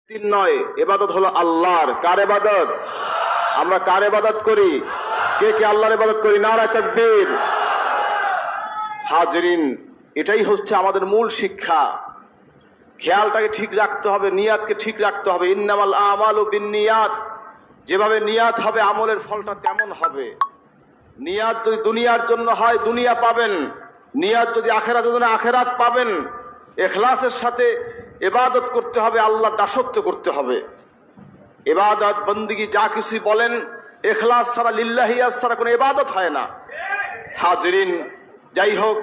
তিন নয়, ইবাদত হলো আল্লাহর। কার ইবাদত? আমরা কার ইবাদত করি? কে কে আল্লাহর ইবাদত করি? নারায়ে তাকবীর। হাজরিন, এটাই হচ্ছে আমাদের মূল শিক্ষা। খেয়ালটাকে ঠিক রাখতে হবে, নিয়াতকে ঠিক রাখতে হবে। ইন্নামাল আমালু বিন্নিয়াত, যেভাবে নিয়াত হবে আমলের ফলটা তেমন হবে। নিয়াত যদি দুনিয়ার জন্য হয় দুনিয়া পাবেন, নিয়াত যদি আখেরাতের জন্য আখেরাত পাবেন। ইখলাসের সাথে ইবাদত করতে হবে, আল্লাহর দাসত্ব করতে হবে। ইবাদত বন্দেগী যা কিছু বলেন, ইখলাস ছাড়া, লিল্লাহিয়াত ছাড়া কোনো ইবাদত হয় না। হাজরিন, যাই হোক,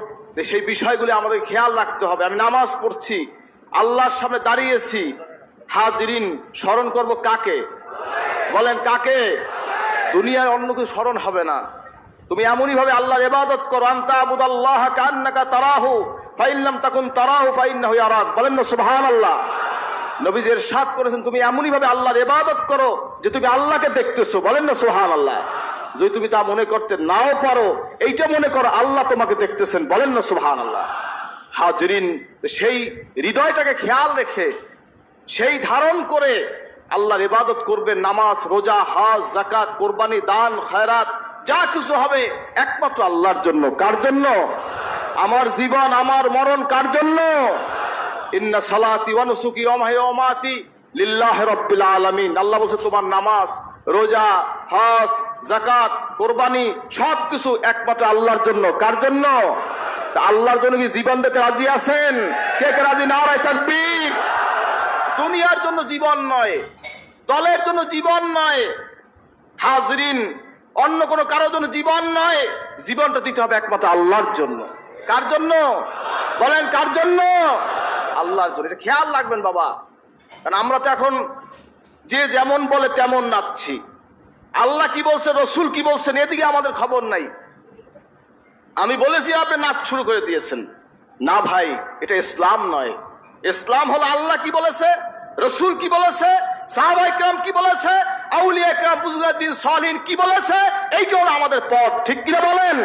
সেই বিষয়গুলি আমাদের খেয়াল রাখতে হবে। আমি নামাজ পড়ছি, আল্লাহর সামনে দাঁড়িয়েছি। হাজরিন, স্মরণ করব কাকে? বলেন কাকে? দুনিয়ার অন্য কিছু স্মরণ হবে না। তুমি এমনই ভাবে আল্লাহর ইবাদত করো, আনতা আবুদাল্লাহ কান্নাকা তারাহু ফাইন লাম তাকুন তারাহু ফাইন্নাহু ইয়ারাক। বলেন না সুবহানাল্লাহ। নবীজি ইরশাদ করেছেন, তুমি এমনই ভাবে আল্লাহর ইবাদত করো যে তুমি আল্লাহকে দেখতেছো। বলেন না সুবহানাল্লাহ। যদি তুমি তা মনে করতে নাও পারো, এইটা মনে করো আল্লাহ তোমাকে দেখতেছেন। বলেন না সুবহানাল্লাহ। হাজরিন, সেই হৃদয়টাকে খেয়াল রেখে, সেই ধারণ করে আল্লাহর ইবাদত করবে। নামাজ, রোজা, হজ, যাকাত, কুরবানি, দান, খয়রাত যা কিছু হবে একমাত্র আল্লাহর জন্য। কার জন্য? আমার জীবন, আমার মরণ কার জন্য? ইন্না সালাতি ওয়া নুসুকি ওয়া মাহইয়া ওয়া মামাতি লিল্লাহি রাব্বিল আলামিন। আল্লাহ বলছে তোমার নামাজ, রোজা, হজ, যাকাত, কুরবানি সবকিছু একমাত্র আল্লাহর জন্য। কার জন্য? আল্লাহর জন্য কি জীবন দিতে রাজি আছেন? কে কে রাজি? নারায়ে তাকবীর। দুনিয়ার জন্য জীবন নয়, দলের জন্য জীবন নয়। হাজরিন, অন্য কোনো কারোর জন্য জীবন নয়। জীবনটা দিতে হবে একমাত্র আল্লাহর জন্য। কার জন্য? বলেন কার জন্য? আল্লাহর জন্য। এটা খেয়াল রাখবেন বাবা। কারণ আমরা তো এখন যে যেমন বলে তেমন নাচছি। আল্লাহ কি বলছে, রসুল কি বলছেন, এদিকে আমাদের খবর নাই। আমি বলেছি, আপনি নাচ শুরু করে দিয়েছেন। না ভাই, এটা ইসলাম নয়। ইসলাম হলো আল্লাহ কি বলেছে, রসুল কি বলেছে, সাহাবায়ে কেরাম কি বলেছে, আউলিয়া কেরাম, বুজুর্গান দিন, সালিহিন কি বলেছে, এইটা হলো আমাদের পথ। ঠিক কিনা বলেন?